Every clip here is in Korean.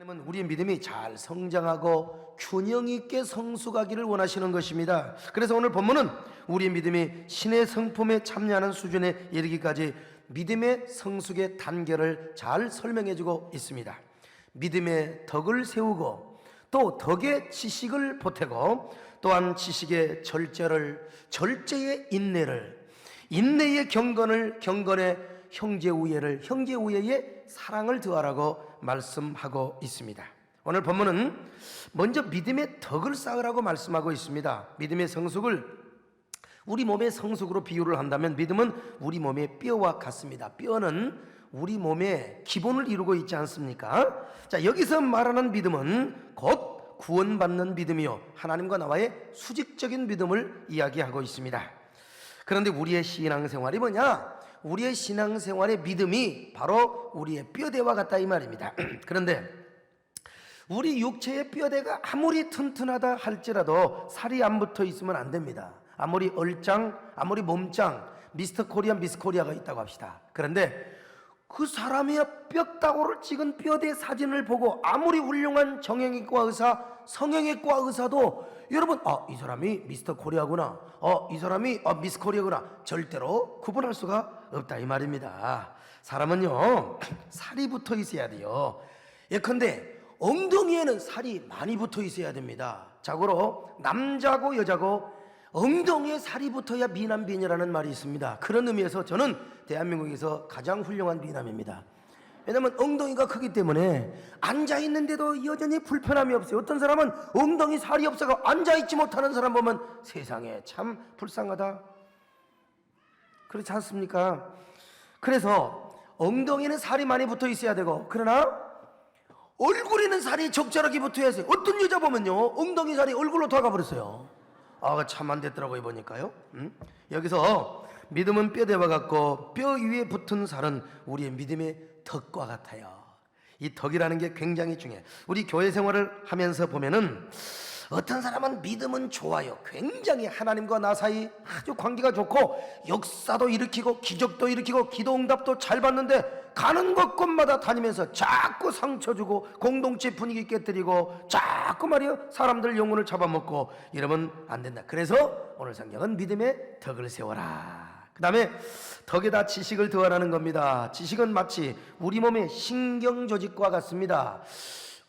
하나님은 우리의 믿음이 잘 성장하고 균형 있게 성숙하기를 원하시는 것입니다. 그래서 오늘 본문은 우리의 믿음이 신의 성품에 참여하는 수준에 이르기까지 믿음의 성숙의 단계를 잘 설명해주고 있습니다. 믿음의 덕을 세우고 또 덕의 지식을 보태고 또한 지식의 절제의 인내를, 인내의 경건을, 경건의 형제우애를, 형제우애의 사랑을 더하라고 말씀하고 있습니다. 오늘 본문은 먼저 믿음의 덕을 쌓으라고 말씀하고 있습니다. 믿음의 성숙을 우리 몸의 성숙으로 비유를 한다면 믿음은 우리 몸의 뼈와 같습니다. 뼈는 우리 몸의 기본을 이루고 있지 않습니까? 자, 여기서 말하는 믿음은 곧 구원받는 믿음이요, 하나님과 나와의 수직적인 믿음을 이야기하고 있습니다. 그런데 우리의 신앙생활이 뭐냐? 우리의 신앙생활의 믿음이 바로 우리의 뼈대와 같다 이 말입니다. 그런데 우리 육체의 뼈대가 아무리 튼튼하다 할지라도 살이 안 붙어 있으면 안 됩니다. 아무리 얼짱, 아무리 몸짱, 미스터 코리아, 미스 코리아가 있다고 합시다. 그런데 그 사람의 뼈다구를 찍은 뼈대 사진을 보고 아무리 훌륭한 정형외과 의사, 성형외과 의사도 여러분, 이 사람이 미스터 코리아구나, 이 사람이 미스 코리아구나, 절대로 구분할 수가 없다 이 말입니다. 사람은요, 살이 붙어 있어야 돼요. 예컨대 엉덩이에는 살이 많이 붙어 있어야 됩니다. 자고로 남자고 여자고 엉덩이에 살이 붙어야 미남비녀라는 말이 있습니다. 그런 의미에서 저는 대한민국에서 가장 훌륭한 미남입니다. 왜냐하면 엉덩이가 크기 때문에 앉아있는데도 여전히 불편함이 없어요. 어떤 사람은 엉덩이 살이 없어서 앉아있지 못하는 사람 보면 세상에 참 불쌍하다, 그렇지 않습니까? 그래서 엉덩이는 살이 많이 붙어 있어야 되고, 그러나 얼굴에는 살이 적절하게 붙어야 해서 어떤 여자 보면요, 엉덩이 살이 얼굴로 다가버렸어요. 참 안 됐더라고요, 보니까요. 여기서 믿음은 뼈대와 같고 뼈 위에 붙은 살은 우리의 믿음의 덕과 같아요. 이 덕이라는 게 굉장히 중요해요. 우리 교회 생활을 하면서 보면은 어떤 사람은 믿음은 좋아요. 굉장히 하나님과 나 사이 아주 관계가 좋고 역사도 일으키고 기적도 일으키고 기도 응답도 잘 받는데 가는 곳곳마다 다니면서 자꾸 상처 주고 공동체 분위기 깨뜨리고 자꾸 말이요, 사람들 영혼을 잡아먹고 이러면 안 된다. 그래서 오늘 성경은 믿음의 덕을 세워라. 그 다음에 덕에다 지식을 더하라는 겁니다. 지식은 마치 우리 몸의 신경조직과 같습니다.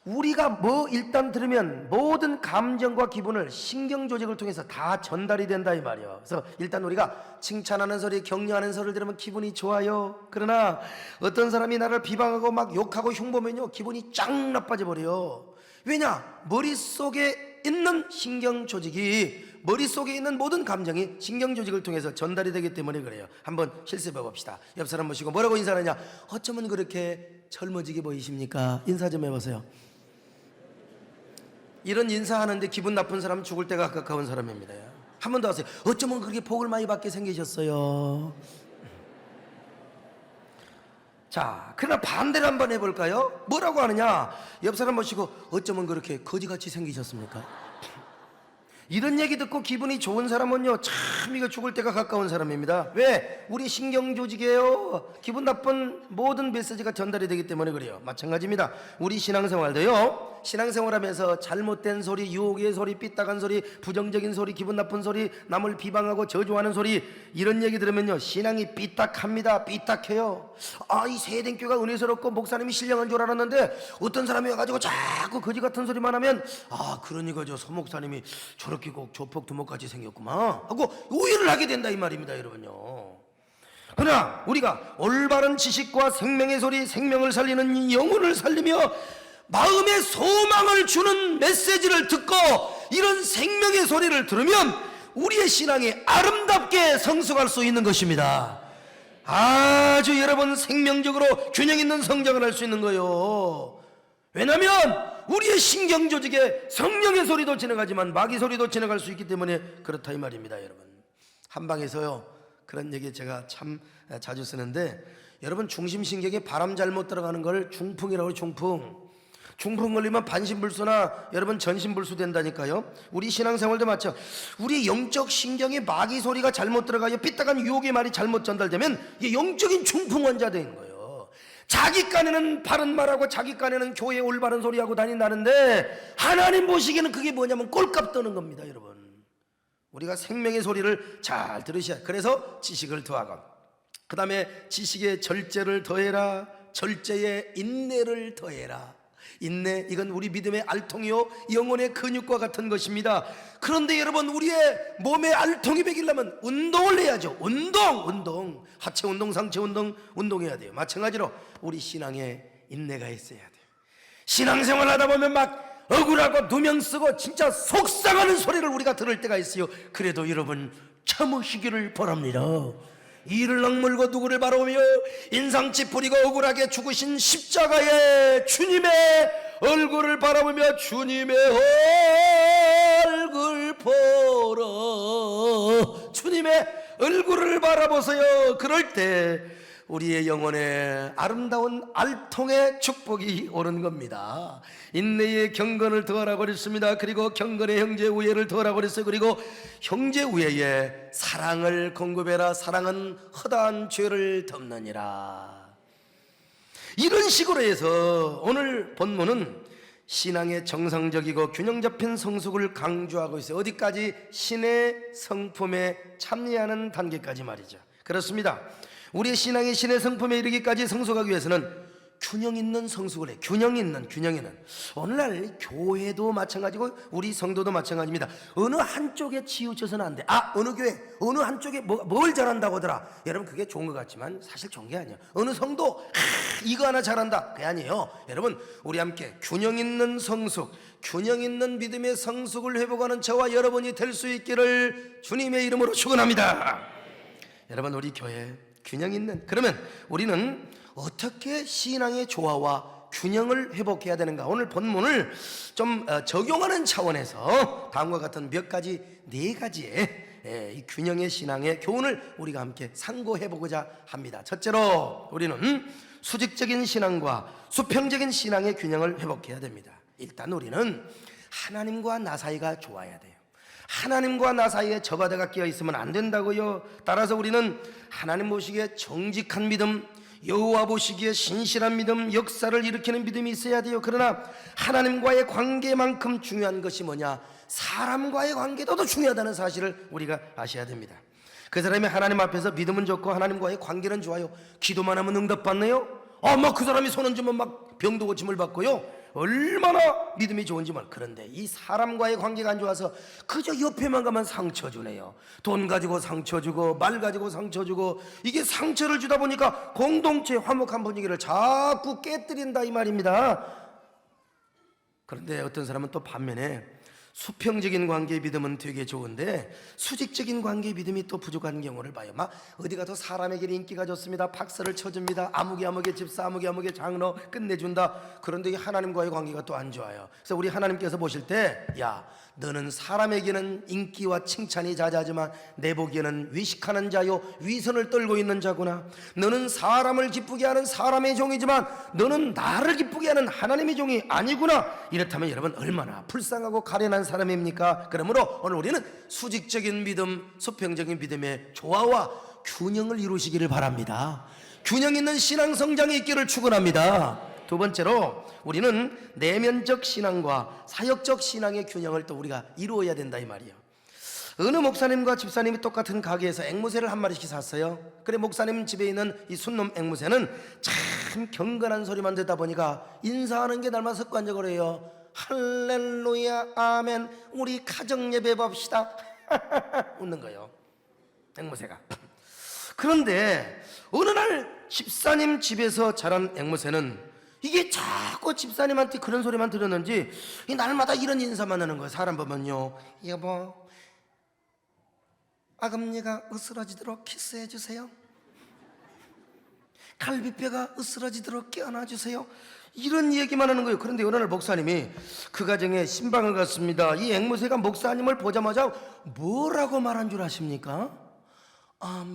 우리가 일단 들으면 모든 감정과 기분을 신경조직을 통해서 다 전달이 된다 이 말이에요. 그래서 일단 우리가 칭찬하는 소리, 격려하는 소리를 들으면 기분이 좋아요. 그러나 어떤 사람이 나를 비방하고 막 욕하고 흉보면요, 기분이 쫙 나빠져 버려요. 왜냐? 머릿속에 있는 신경조직이, 머릿속에 있는 모든 감정이 신경조직을 통해서 전달이 되기 때문에 그래요. 한번 실습해 봅시다. 옆 사람 보시고 뭐라고 인사하느냐? 어쩌면 그렇게 젊어지게 보이십니까? 인사 좀 해보세요. 이런 인사하는데 기분 나쁜 사람 죽을 때가 가까운 사람입니다. 한 번 더 하세요. 어쩌면 그렇게 복을 많이 받게 생기셨어요. 자, 그러나 반대를 한번 해볼까요? 뭐라고 하느냐? 옆 사람 보시고 어쩌면 그렇게 거지같이 생기셨습니까? 이런 얘기 듣고 기분이 좋은 사람은요, 참 이거 죽을 때가 가까운 사람입니다. 왜? 우리 신경조직이에요. 기분 나쁜 모든 메시지가 전달이 되기 때문에 그래요. 마찬가지입니다. 우리 신앙생활도요, 신앙생활하면서 잘못된 소리, 유혹의 소리, 삐딱한 소리, 부정적인 소리, 기분 나쁜 소리, 남을 비방하고 저주하는 소리, 이런 얘기 들으면요, 신앙이 삐딱합니다. 삐딱해요. 이 세대교가 은혜스럽고 목사님이 신령한 줄 알았는데 어떤 사람이 와가지고 자꾸 거지 같은 소리만 하면 그러니까 저 서목사님이 저렇게 꼭 조폭 두목같이 생겼구만 하고 오해를 하게 된다 이 말입니다, 여러분요. 그러나 우리가 올바른 지식과 생명의 소리, 생명을 살리는 영혼을 살리며 마음의 소망을 주는 메시지를 듣고 이런 생명의 소리를 들으면 우리의 신앙이 아름답게 성숙할 수 있는 것입니다. 아주 여러분 생명적으로 균형 있는 성장을 할 수 있는 거예요. 왜냐하면 우리의 신경조직에 성령의 소리도 지나가지만 마귀 소리도 지나갈 수 있기 때문에 그렇다 이 말입니다. 여러분, 한방에서요 그런 얘기 제가 참 자주 쓰는데, 여러분 중심신경에 바람 잘못 들어가는 걸 중풍이라고 해요. 중풍 걸리면 반신불수나 여러분 전신불수 된다니까요. 우리 신앙생활도 맞죠. 우리 영적 신경에 마귀 소리가 잘못 들어가요, 삐딱한 유혹의 말이 잘못 전달되면 이게 영적인 중풍 환자 되는 거예요. 자기 깐에는 바른 말하고 자기 깐에는 교회 올바른 소리하고 다닌다는데 하나님 보시기에는 그게 뭐냐면 꼴값 떠는 겁니다. 여러분, 우리가 생명의 소리를 잘 들으셔야. 그래서 지식을 더하고, 그 다음에 지식에 절제를 더해라, 절제에 인내를 더해라. 인내, 이건 우리 믿음의 알통이요 영혼의 근육과 같은 것입니다. 그런데 여러분, 우리의 몸의 알통이 배기려면 운동을 해야죠. 운동, 하체 운동, 상체 운동, 운동해야 돼요. 마찬가지로 우리 신앙에 인내가 있어야 돼요. 신앙생활 하다 보면 막 억울하고 누명 쓰고 진짜 속상하는 소리를 우리가 들을 때가 있어요. 그래도 여러분 참으시기를 바랍니다. 이를 악물고 누구를 바라보며 인상 찌푸리고 억울하게 죽으신 십자가의 주님의 얼굴을 바라보며 주님의 얼굴 보러, 주님의 얼굴을 바라보세요. 그럴 때 우리의 영혼에 아름다운 알통의 축복이 오는 겁니다. 인내의 경건을 더하라고 그랬습니다. 그리고 경건의 형제 우애를 더하라고 그랬어요. 그리고 형제 우애에 사랑을 공급해라. 사랑은 허다한 죄를 덮느니라. 이런 식으로 해서 오늘 본문은 신앙의 정상적이고 균형 잡힌 성숙을 강조하고 있어요. 어디까지? 신의 성품에 참여하는 단계까지 말이죠. 그렇습니다. 우리의 신앙이 신의 성품에 이르기까지 성숙하기 위해서는 균형 있는 성숙을 해. 균형 있는. 오늘날 교회도 마찬가지고 우리 성도도 마찬가지입니다. 어느 한쪽에 치우쳐서는 안 돼. 어느 교회 어느 한쪽에 뭘 잘한다고 하더라. 여러분, 그게 좋은 것 같지만 사실 좋은 게 아니에요. 어느 성도 이거 하나 잘한다, 그게 아니에요. 여러분, 우리 함께 균형 있는 성숙, 균형 있는 믿음의 성숙을 회복하는 저와 여러분이 될 수 있기를 주님의 이름으로 축원합니다. 여러분, 우리 교회 균형 있는, 그러면 우리는 어떻게 신앙의 조화와 균형을 회복해야 되는가? 오늘 본문을 좀 적용하는 차원에서 다음과 같은 몇 가지, 네 가지의 이 균형의 신앙의 교훈을 우리가 함께 상고해 보고자 합니다. 첫째로 우리는 수직적인 신앙과 수평적인 신앙의 균형을 회복해야 됩니다. 일단 우리는 하나님과 나 사이가 좋아야 돼요. 하나님과 나 사이에 저바다가 끼어 있으면 안 된다고요. 따라서 우리는 하나님 보시기에 정직한 믿음, 여호와 보시기에 신실한 믿음, 역사를 일으키는 믿음이 있어야 돼요. 그러나 하나님과의 관계만큼 중요한 것이 뭐냐? 사람과의 관계도 더 중요하다는 사실을 우리가 아셔야 됩니다. 그 사람이 하나님 앞에서 믿음은 좋고 하나님과의 관계는 좋아요. 기도만 하면 응답받네요. 그 사람이 손 얹으면 막 병도 고침을 받고요. 얼마나 믿음이 좋은지 말. 그런데 이 사람과의 관계가 안 좋아서 그저 옆에만 가면 상처 주네요. 돈 가지고 상처 주고 말 가지고 상처 주고, 이게 상처를 주다 보니까 공동체 화목한 분위기를 자꾸 깨뜨린다 이 말입니다. 그런데 어떤 사람은 또 반면에 수평적인 관계의 믿음은 되게 좋은데 수직적인 관계의 믿음이 또 부족한 경우를 봐요. 막 어디 가도 사람에게 인기가 좋습니다. 박수를 쳐줍니다. 아무개 집사, 아무개 장로 끝내준다. 그런데 이 하나님과의 관계가 또 안 좋아요. 그래서 우리 하나님께서 보실 때, 야, 너는 사람에게는 인기와 칭찬이 자자하지만 내 보기에는 위식하는 자요 위선을 떨고 있는 자구나. 너는 사람을 기쁘게 하는 사람의 종이지만 너는 나를 기쁘게 하는 하나님의 종이 아니구나. 이렇다면 여러분, 얼마나 불쌍하고 가련한 사람입니까? 그러므로 오늘 우리는 수직적인 믿음, 수평적인 믿음의 조화와 균형을 이루시기를 바랍니다. 균형 있는 신앙 성장이 있기를 축원합니다. 두 번째로 우리는 내면적 신앙과 사역적 신앙의 균형을 또 우리가 이루어야 된다 이 말이에요. 어느 목사님과 집사님이 똑같은 가게에서 앵무새를 한 마리씩 샀어요. 그래, 목사님 집에 있는 이 순놈 앵무새는 참 경건한 소리만 듣다 보니까 인사하는 게 날마다 습관적으로 해요. 할렐루야 아멘, 우리 가정예배 봅시다. 웃는 거예요, 앵무새가. 그런데 어느 날 집사님 집에서 자란 앵무새는 이게 자꾸 집사님한테 그런 소리만 들었는지 날마다 이런 인사만 하는 거예요. 사람 보면요, 여보, 아금니가 으스러지도록 키스해 주세요. 갈비뼈가 으스러지도록 깨어나 주세요. 이런 얘기만 하는 거예요. 그런데 어느 날 목사님이 그 가정에 신방을 갔습니다. 이 앵무새가 목사님을 보자마자 뭐라고 말한 줄 아십니까?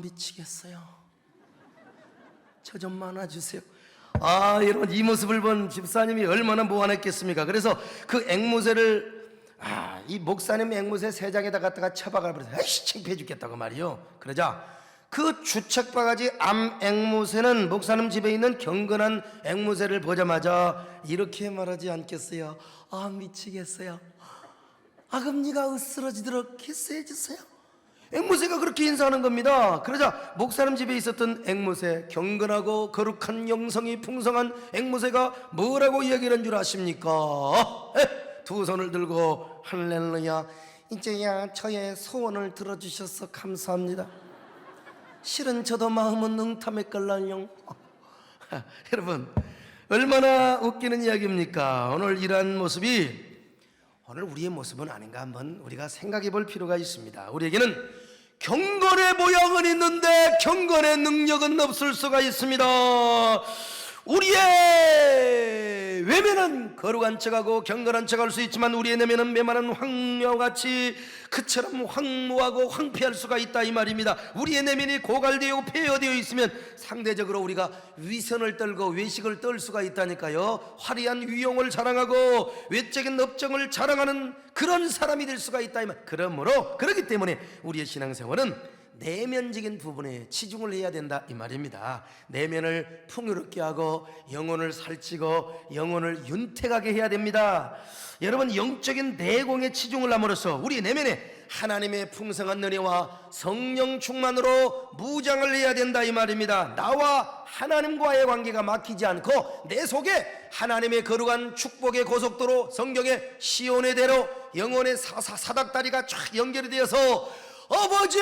미치겠어요. 저 좀 안아주세요. 여러분, 이 모습을 본 집사님이 얼마나 무안했겠습니까? 그래서 그 앵무새를 이 목사님 앵무새 세 장에다 갖다가 처박아 버려서 창피해 죽겠다고 말이요. 그러자 그 주책바가지 암 앵무새는 목사님 집에 있는 경건한 앵무새를 보자마자 이렇게 말하지 않겠어요? 아, 미치겠어요. 아금니가 으스러지도록 키스해 주세요. 앵무새가 그렇게 인사하는 겁니다. 그러자 목사님 집에 있었던 앵무새, 경건하고 거룩한 영성이 풍성한 앵무새가 뭐라고 이야기하는 줄 아십니까? 두 손을 들고 할렐루야, 이제야 저의 소원을 들어주셔서 감사합니다. 실은 저도 마음은 응탐했걸랑요. 여러분, 얼마나 웃기는 이야기입니까? 오늘 이러한 모습이 오늘 우리의 모습은 아닌가 한번 우리가 생각해 볼 필요가 있습니다. 우리에게는 경건의 모양은 있는데 경건의 능력은 없을 수가 있습니다. 우리의 외면은 거룩한 척하고 경건한 척할 수 있지만 우리의 내면은 메마른 황묘같이 그처럼 황무하고 황폐할 수가 있다 이 말입니다. 우리의 내면이 고갈되어 폐허되어 있으면 상대적으로 우리가 위선을 떨고 외식을 떨 수가 있다니까요. 화려한 위용을 자랑하고 외적인 업적을 자랑하는 그런 사람이 될 수가 있다 이 말. 그러므로 그렇기 때문에 우리의 신앙생활은 내면적인 부분에 치중을 해야 된다 이 말입니다. 내면을 풍요롭게 하고 영혼을 살찌고 영혼을 윤택하게 해야 됩니다. 여러분, 영적인 내공에 치중을 함으로써 우리 내면에 하나님의 풍성한 은혜와 성령 충만으로 무장을 해야 된다 이 말입니다. 나와 하나님과의 관계가 막히지 않고 내 속에 하나님의 거룩한 축복의 고속도로, 성경의 시온의 대로, 영혼의 사닥다리가 쫙 연결이 되어서 아버지,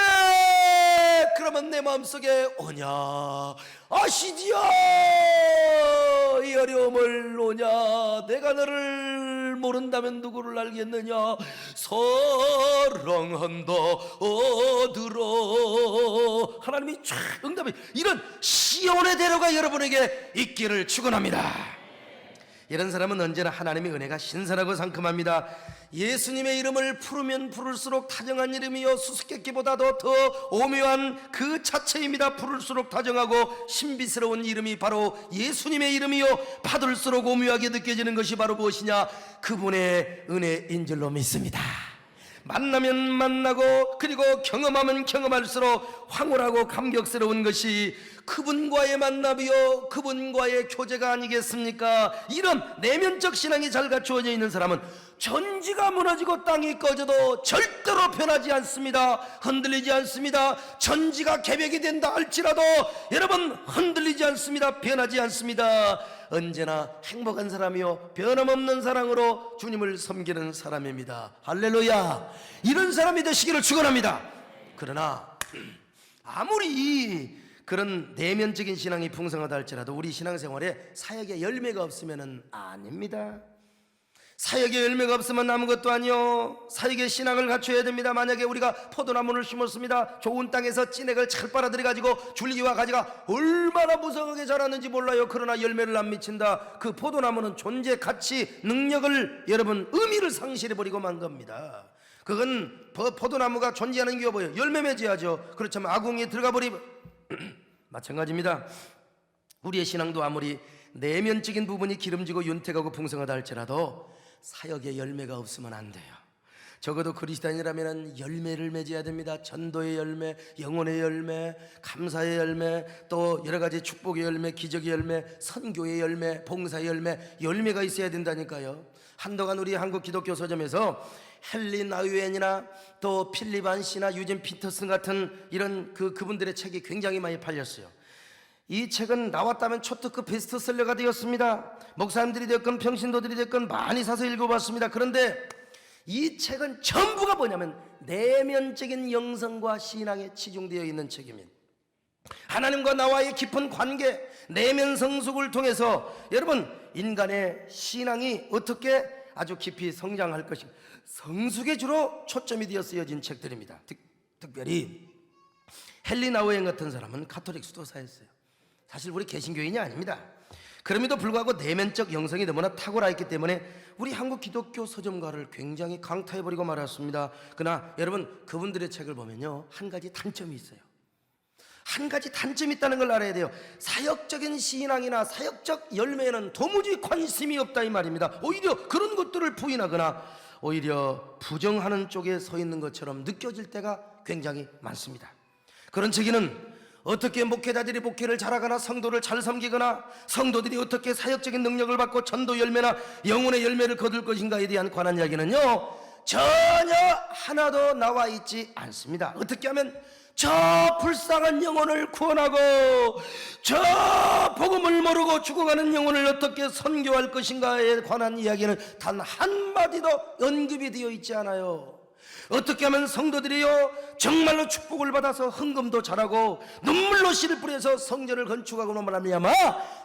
그러면 내 마음속에 오냐 아시지요, 이 어려움을 오냐, 내가 너를 모른다면 누구를 알겠느냐, 사랑한다 들어, 하나님이 쫙 응답해. 이런 시온의 대로가 여러분에게 있기를 축원합니다. 이런 사람은 언제나 하나님의 은혜가 신선하고 상큼합니다. 예수님의 이름을 부르면 부를수록 다정한 이름이요 수수께끼보다도 더 오묘한 그 자체입니다. 부를수록 다정하고 신비스러운 이름이 바로 예수님의 이름이요, 받을수록 오묘하게 느껴지는 것이 바로 무엇이냐, 그분의 은혜인 줄로 믿습니다. 만나면 만나고 그리고 경험하면 경험할수록 황홀하고 감격스러운 것이 그분과의 만남이요 그분과의 교제가 아니겠습니까? 이런 내면적 신앙이 잘 갖추어져 있는 사람은 전지가 무너지고 땅이 꺼져도 절대로 변하지 않습니다. 흔들리지 않습니다. 전지가 개벽이 된다 할지라도 여러분 흔들리지 않습니다. 변하지 않습니다. 언제나 행복한 사람이요 변함없는 사랑으로 주님을 섬기는 사람입니다. 할렐루야. 이런 사람이 되시기를 축원합니다. 그러나 아무리 그런 내면적인 신앙이 풍성하다 할지라도 우리 신앙생활에 사역의 열매가 없으면 아닙니다. 사역의 열매가 없으면 아무것도 아니요. 사역의 신앙을 갖춰야 됩니다. 만약에 우리가 포도나무를 심었습니다. 좋은 땅에서 찐액을 잘 빨아들여가지고 줄기와 가지가 얼마나 무성하게 자랐는지 몰라요. 그러나 열매를 안 미친다. 그 포도나무는 존재, 가치, 능력을 여러분 의미를 상실해버리고 만 겁니다. 그건 포도나무가 존재하는 게 뭐예요? 열매 맺어야죠. 그렇지만 아궁이에 들어가 버리면 마찬가지입니다. 우리의 신앙도 아무리 내면적인 부분이 기름지고 윤택하고 풍성하다 할지라도 사역의 열매가 없으면 안 돼요. 적어도 그리스도인이라면 열매를 맺어야 됩니다. 전도의 열매, 영혼의 열매, 감사의 열매, 또 여러 가지 축복의 열매, 기적의 열매, 선교의 열매, 봉사의 열매, 열매가 있어야 된다니까요. 한동안 우리 한국 기독교 서점에서 헨리 나우엔이나 또 필립 안시나 유진 피터슨 같은 이런 그분들의 책이 굉장히 많이 팔렸어요. 이 책은 나왔다면 초특급 베스트셀러가 되었습니다. 목사님들이 됐건 평신도들이 됐건 많이 사서 읽어봤습니다. 그런데 이 책은 전부가 뭐냐면 내면적인 영성과 신앙에 치중되어 있는 책입니다. 하나님과 나와의 깊은 관계, 내면 성숙을 통해서 여러분 인간의 신앙이 어떻게 아주 깊이 성장할 것인가, 성숙에 주로 초점이 되어 쓰여진 책들입니다. 특별히 헨리 나우엔 같은 사람은 가톨릭 수도사였어요. 사실 우리 개신교인이 아닙니다. 그럼에도 불구하고 내면적 영성이 너무나 탁월하 있기 때문에 우리 한국 기독교 서점가를 굉장히 강타해버리고 말았습니다. 그러나 여러분 그분들의 책을 보면요 한 가지 단점이 있어요. 한 가지 단점이 있다는 걸 알아야 돼요. 사역적인 신앙이나 사역적 열매에는 도무지 관심이 없다 이 말입니다. 오히려 그런 것들을 부인하거나 오히려 부정하는 쪽에 서 있는 것처럼 느껴질 때가 굉장히 많습니다. 그런 책에는 어떻게 목회자들이 목회를 잘하거나 성도를 잘 섬기거나 성도들이 어떻게 사역적인 능력을 받고 전도 열매나 영혼의 열매를 거둘 것인가에 대한 관한 이야기는요, 전혀 하나도 나와 있지 않습니다. 어떻게 하면 저 불쌍한 영혼을 구원하고 저 복음을 모르고 죽어가는 영혼을 어떻게 선교할 것인가에 관한 이야기는 단 한마디도 언급이 되어 있지 않아요. 어떻게 하면 성도들이요 정말로 축복을 받아서 헌금도 잘하고 눈물로 씨를 뿌려서 성전을 건축하고는 말미암아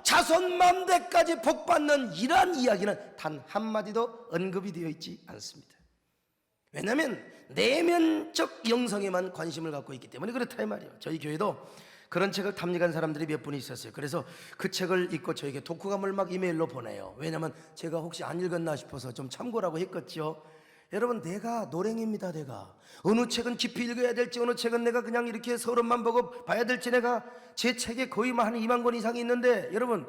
자손만대까지 복받는 이러한 이야기는 단 한마디도 언급이 되어 있지 않습니다. 왜냐하면 내면적 영성에만 관심을 갖고 있기 때문에 그렇다 이 말이에요. 저희 교회도 그런 책을 탐닉한 사람들이 몇 분 있었어요. 그래서 그 책을 읽고 저에게 독후감을 막 이메일로 보내요. 왜냐하면 제가 혹시 안 읽었나 싶어서 좀 참고라고 했겠죠. 여러분, 내가 노랭입니다. 내가 어느 책은 깊이 읽어야 될지 어느 책은 내가 그냥 이렇게 서론만 보고 봐야 될지 내가 제 책에 거의 한 2만 권 이상이 있는데 여러분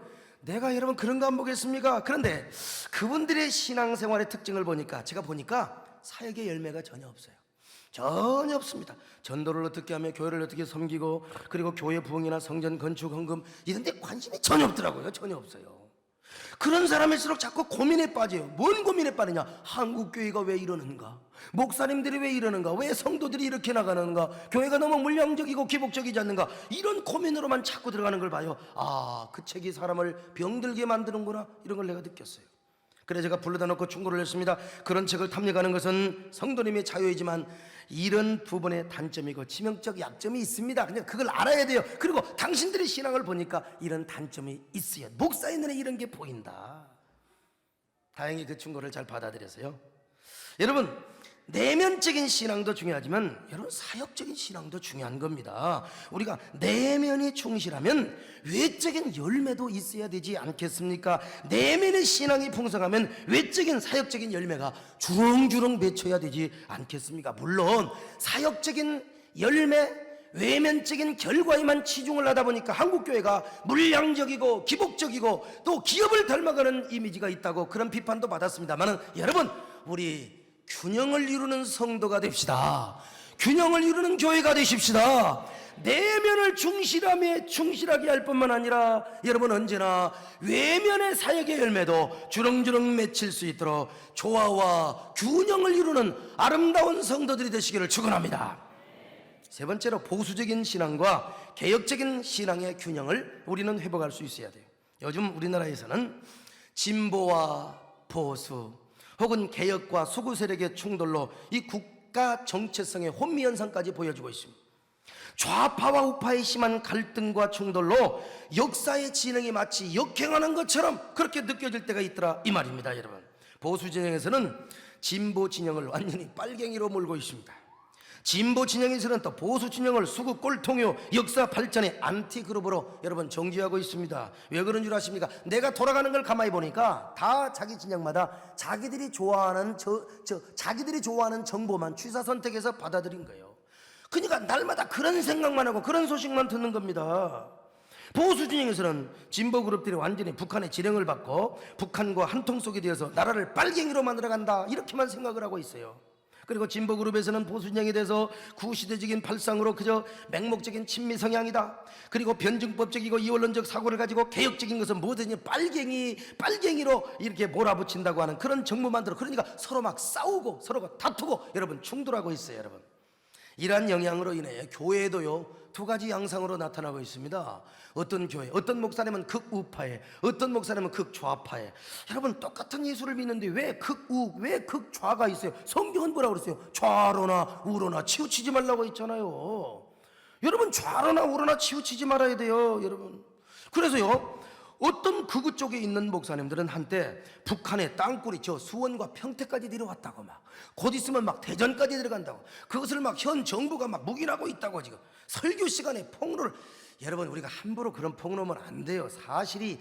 그런 거 안 보겠습니까? 그런데 그분들의 신앙생활의 특징을 보니까 제가 보니까 사역의 열매가 전혀 없어요. 전혀 없습니다. 전도를 어떻게 하며 교회를 어떻게 섬기고 그리고 교회 부흥이나 성전 건축 헌금 이런 데 관심이 전혀 없더라고요. 전혀 없어요. 그런 사람일수록 자꾸 고민에 빠져요. 뭔 고민에 빠르냐? 한국교회가 왜 이러는가? 목사님들이 왜 이러는가? 왜 성도들이 이렇게 나가는가? 교회가 너무 물량적이고 기복적이지 않는가? 이런 고민으로만 자꾸 들어가는 걸 봐요. 아, 그 책이 사람을 병들게 만드는구나, 이런 걸 내가 느꼈어요. 그래서 제가 불러다 놓고 충고를 했습니다. 그런 책을 탐닉하는 것은 성도님의 자유이지만 이런 부분에 단점이고 치명적 약점이 있습니다. 그냥 그걸 알아야 돼요. 그리고 당신들의 신앙을 보니까 이런 단점이 있어요. 목사의 눈에 이런 게 보인다. 다행히 그 충고를 잘 받아들여서요. 여러분, 내면적인 신앙도 중요하지만 여러분 사역적인 신앙도 중요한 겁니다. 우리가 내면이 충실하면 외적인 열매도 있어야 되지 않겠습니까? 내면의 신앙이 풍성하면 외적인 사역적인 열매가 주렁주렁 맺혀야 되지 않겠습니까? 물론 사역적인 열매, 외면적인 결과에만 치중을 하다 보니까 한국교회가 물량적이고 기복적이고 또 기업을 닮아가는 이미지가 있다고 그런 비판도 받았습니다만 여러분, 우리 균형을 이루는 성도가 됩시다. 균형을 이루는 교회가 되십시다. 내면을 충실하게 할 뿐만 아니라 여러분 언제나 외면의 사역의 열매도 주렁주렁 맺힐 수 있도록 조화와 균형을 이루는 아름다운 성도들이 되시기를 축원합니다. 세 번째로 보수적인 신앙과 개혁적인 신앙의 균형을 우리는 회복할 수 있어야 돼요. 요즘 우리나라에서는 진보와 보수 혹은 개혁과 수구 세력의 충돌로 이 국가 정체성의 혼미 현상까지 보여주고 있습니다. 좌파와 우파의 심한 갈등과 충돌로 역사의 진행이 마치 역행하는 것처럼 그렇게 느껴질 때가 있더라 이 말입니다. 여러분, 보수 진영에서는 진보 진영을 완전히 빨갱이로 몰고 있습니다. 진보 진영에서는 또 보수 진영을 수구 꼴통요 역사 발전의 안티그룹으로 여러분 정지하고 있습니다. 왜 그런 줄 아십니까? 내가 돌아가는 걸 가만히 보니까 다 자기 진영마다 자기들이 좋아하는 자기들이 좋아하는 정보만 취사 선택해서 받아들인 거예요. 그러니까 날마다 그런 생각만 하고 그런 소식만 듣는 겁니다. 보수 진영에서는 진보 그룹들이 완전히 북한의 지령을 받고 북한과 한통 속이 되어서 나라를 빨갱이로 만들어간다 이렇게만 생각을 하고 있어요. 그리고 진보 그룹에서는 보수 진영에 대해서 구시대적인 발상으로 그저 맹목적인 친미 성향이다. 그리고 변증법적이고 이원론적 사고를 가지고 개혁적인 것은 뭐든지 빨갱이로 이렇게 몰아붙인다고 하는 그런 정보만 들어. 그러니까 서로 막 싸우고 서로가 다투고 여러분 충돌하고 있어요. 여러분, 이러한 영향으로 인해 교회도요 두 가지 양상으로 나타나고 있습니다. 어떤 교회, 어떤 목사님은 극우파에, 어떤 목사님은 극좌파에. 여러분, 똑같은 예수를 믿는데 왜 극우, 왜 극좌가 있어요? 성경은 뭐라고 그랬어요? 좌로나 우로나 치우치지 말라고 했잖아요. 여러분, 좌로나 우로나 치우치지 말아야 돼요. 여러분, 그래서요 어떤 극우 쪽에 있는 목사님들은 한때 북한의 땅굴이 저 수원과 평택까지 내려왔다고 막 곧 있으면 막 대전까지 들어간다고 그것을 막 현 정부가 막 묵인하고 있다고 지금 설교 시간에 폭로를. 여러분, 우리가 함부로 그런 폭로하면 안 돼요. 사실이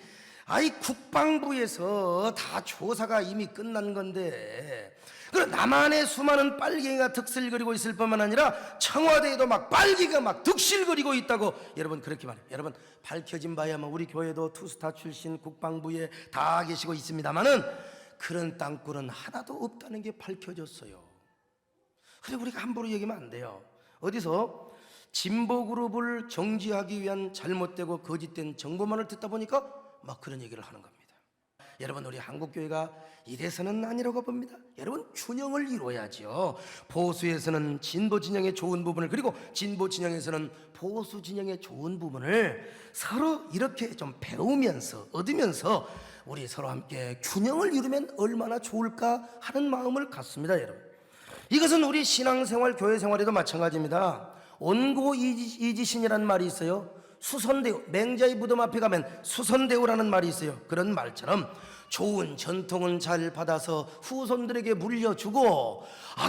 국방부에서 다 조사가 이미 끝난 건데 그럼 남한의 수많은 빨갱이가 득실거리고 있을 뿐만 아니라 청와대에도 막 빨갱이가 막 득실거리고 있다고 여러분 그렇게 말해요. 여러분, 밝혀진 바야 뭐 우리 교회도 투스타 출신 국방부에 다 계시고 있습니다만은 그런 땅굴은 하나도 없다는 게 밝혀졌어요. 그래 우리가 함부로 얘기하면 안 돼요. 어디서 진보 그룹을 정지하기 위한 잘못되고 거짓된 정보만을 듣다 보니까 막 그런 얘기를 하는 겁니다. 여러분, 우리 한국교회가 이래서는 아니라고 봅니다. 여러분, 균형을 이루어야죠. 보수에서는 진보 진영의 좋은 부분을, 그리고 진보 진영에서는 보수 진영의 좋은 부분을 서로 이렇게 좀 배우면서 얻으면서 우리 서로 함께 균형을 이루면 얼마나 좋을까 하는 마음을 갖습니다. 여러분, 이것은 우리 신앙생활, 교회생활에도 마찬가지입니다. 온고이지신이라는 말이 있어요. 수선대우, 맹자의 무덤 앞에 가면 수선대우라는 말이 있어요. 그런 말처럼 좋은 전통은 잘 받아서 후손들에게 물려주고,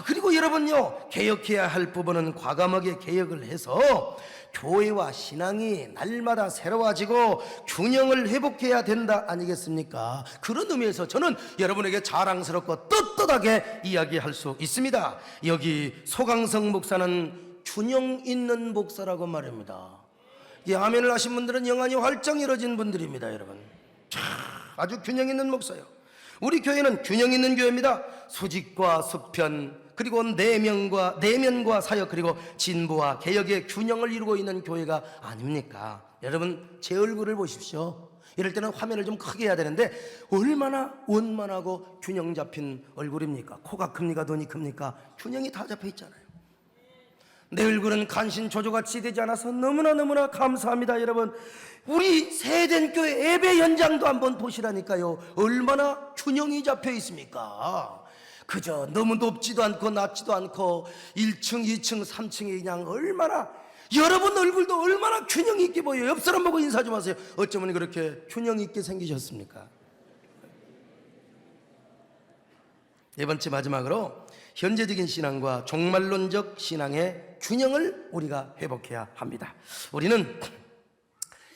그리고 여러분요, 개혁해야 할 부분은 과감하게 개혁을 해서 교회와 신앙이 날마다 새로워지고 균형을 회복해야 된다 아니겠습니까? 그런 의미에서 저는 여러분에게 자랑스럽고 떳떳하게 이야기할 수 있습니다. 여기 소강성 목사는 균형 있는 목사라고 말합니다. 아멘을 하신 분들은 영안이 활짝 열어진 분들입니다. 여러분, 아주 균형 있는 목사요. 우리 교회는 균형 있는 교회입니다. 수직과 수편, 그리고 내면과 사역, 그리고 진보와 개혁의 균형을 이루고 있는 교회가 아닙니까? 여러분, 제 얼굴을 보십시오. 이럴 때는 화면을 좀 크게 해야 되는데 얼마나 원만하고 균형 잡힌 얼굴입니까? 코가 큽니까? 눈이 큽니까? 균형이 다 잡혀 있잖아요. 내 얼굴은 간신조조같이 되지 않아서 너무나 감사합니다. 여러분, 우리 세된 교회 예배 현장도 한번 보시라니까요. 얼마나 균형이 잡혀 있습니까? 그저 너무 높지도 않고 낮지도 않고 1층, 2층, 3층이 그냥 얼마나, 여러분 얼굴도 얼마나 균형 있게 보여요. 옆 사람 보고 인사 좀 하세요. 어쩌면 그렇게 균형 있게 생기셨습니까? 네 번째, 마지막으로 현재적인 신앙과 종말론적 신앙의 균형을 우리가 회복해야 합니다. 우리는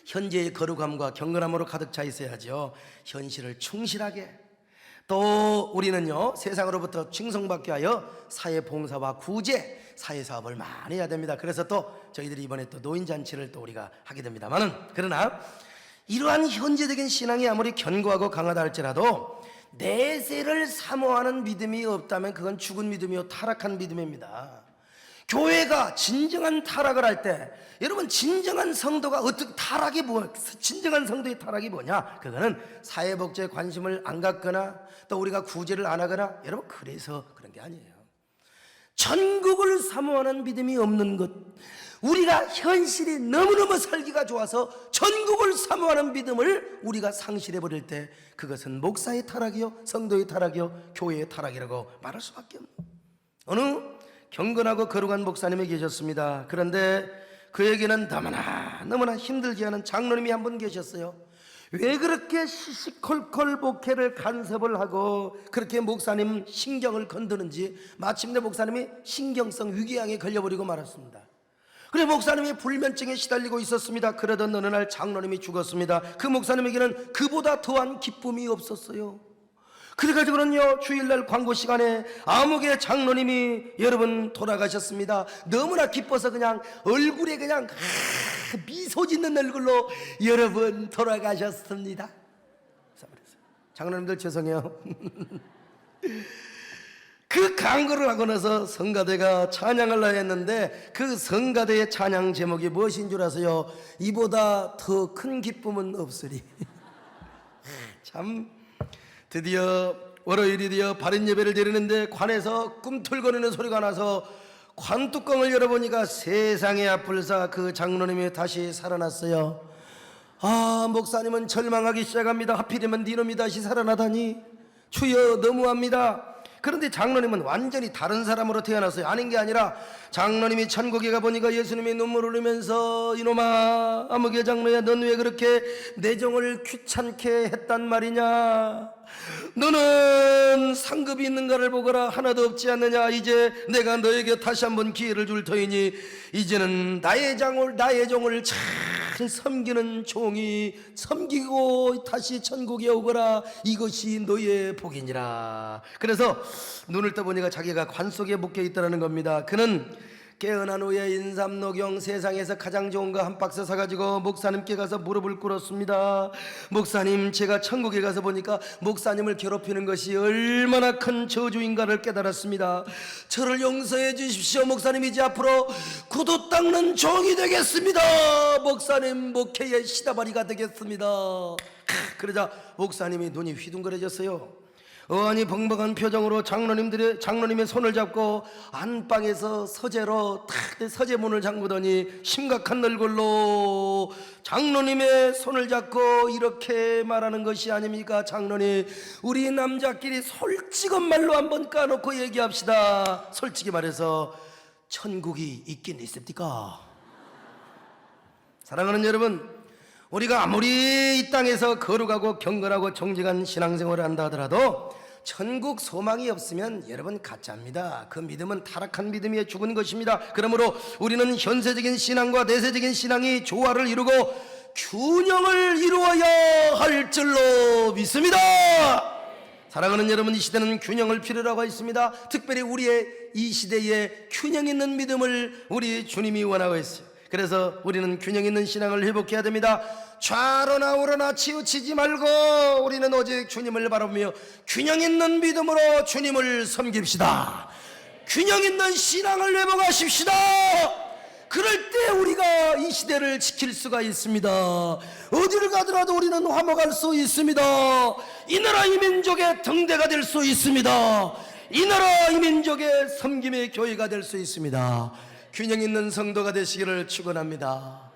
현재의 거룩함과 경건함으로 가득 차 있어야죠. 현실을 충실하게, 또 우리는요, 세상으로부터 칭송받기 위하여 사회봉사와 구제, 사회사업을 많이 해야 됩니다. 그래서 또 저희들이 이번에 또 노인잔치를 또 우리가 하게 됩니다만은, 그러나 이러한 현재적인 신앙이 아무리 견고하고 강하다 할지라도 내세를 사모하는 믿음이 없다면 그건 죽은 믿음이요, 타락한 믿음입니다. 교회가 진정한 타락을 할 때, 여러분, 진정한 성도가 어떻게 진정한 성도의 타락이 뭐냐? 그거는 사회복지에 관심을 안 갖거나 또 우리가 구제를 안 하거나, 여러분, 그래서 그런 게 아니에요. 천국을 사모하는 믿음이 없는 것, 우리가 현실이 너무너무 살기가 좋아서 천국을 사모하는 믿음을 우리가 상실해버릴 때 그것은 목사의 타락이요, 성도의 타락이요, 교회의 타락이라고 말할 수밖에 없는, 어느 경건하고 거룩한 목사님이 계셨습니다. 그런데 그에게는 너무나 힘들게 하는 장로님이 한 분 계셨어요. 왜 그렇게 시시콜콜 목회를 간섭을 하고 그렇게 목사님 신경을 건드는지 마침내 목사님이 신경성 위궤양에 걸려버리고 말았습니다. 그래, 목사님이 불면증에 시달리고 있었습니다. 그러던 어느 날 장로님이 죽었습니다. 그 목사님에게는 그보다 더한 기쁨이 없었어요. 그래가지고는요, 주일날 광고 시간에 암흑의 장로님이 여러분 돌아가셨습니다. 너무나 기뻐서 그냥 얼굴에 그냥 미소 짓는 얼굴로 여러분 돌아가셨습니다. 장로님들 죄송해요. 그 강구를 하고 나서 성가대가 찬양을 했는데 그 성가대의 찬양 제목이 무엇인 줄 아세요? 이보다 더 큰 기쁨은 없으리. 참, 드디어 월요일이 되어 바른 예배를 드리는데 관에서 꿈틀거리는 소리가 나서 관뚜껑을 열어보니까 세상에 아플사 그 장로님이 다시 살아났어요. 목사님은 절망하기 시작합니다. 하필이면 니놈이 다시 살아나다니, 주여 너무합니다. 그런데 장로님은 완전히 다른 사람으로 태어났어요. 아닌 게 아니라 장로님이 천국에 가보니까 예수님이 눈물을 흘리면서, 이놈아, 아무개 장로야, 넌 왜 그렇게 내 종을 귀찮게 했단 말이냐? 너는 상급이 있는가를 보거라. 하나도 없지 않느냐? 이제 내가 너에게 다시 한번 기회를 줄 터이니 이제는 나의 종을 잘 섬기는 종이 섬기고 다시 천국에 오거라. 이것이 너의 복이니라. 그래서 눈을 떠보니까 자기가 관 속에 묶여 있다는 겁니다. 그는 깨어난 후에 인삼녹용 세상에서 가장 좋은 거 한 박스 사가지고 목사님께 가서 무릎을 꿇었습니다. 목사님, 제가 천국에 가서 보니까 목사님을 괴롭히는 것이 얼마나 큰 저주인가를 깨달았습니다. 저를 용서해 주십시오. 목사님, 이제 앞으로 구두 닦는 종이 되겠습니다. 목사님 목회의 시다바리가 되겠습니다. 그러자 목사님이 눈이 휘둥그레졌어요. 어안이 벙벙한 표정으로 장로님의 손을 잡고 안방에서 서재로 탁 서재문을 잠그더니 심각한 얼굴로 장로님의 손을 잡고 이렇게 말하는 것이 아닙니까? 장로님, 우리 남자끼리 솔직한 말로 한번 까놓고 얘기합시다. 솔직히 말해서 천국이 있긴 있습니까? 사랑하는 여러분, 우리가 아무리 이 땅에서 거룩하고 경건하고 정직한 신앙생활을 한다 하더라도 천국 소망이 없으면 여러분 가짜입니다. 그 믿음은 타락한 믿음이 죽은 것입니다. 그러므로 우리는 현세적인 신앙과 내세적인 신앙이 조화를 이루고 균형을 이루어야 할 줄로 믿습니다. 사랑하는 여러분, 이 시대는 균형을 필요로 하고 있습니다. 특별히 우리의 이 시대에 균형 있는 믿음을 우리 주님이 원하고 있어요. 그래서 우리는 균형 있는 신앙을 회복해야 됩니다. 좌로나 우로나 치우치지 말고 우리는 오직 주님을 바라보며 균형 있는 믿음으로 주님을 섬깁시다. 균형 있는 신앙을 회복하십시다. 그럴 때 우리가 이 시대를 지킬 수가 있습니다. 어디를 가더라도 우리는 화목할 수 있습니다. 이 나라 이 민족의 등대가 될 수 있습니다. 이 나라 이 민족의 섬김의 교회가 될 수 있습니다. 균형 있는 성도가 되시기를 축원합니다.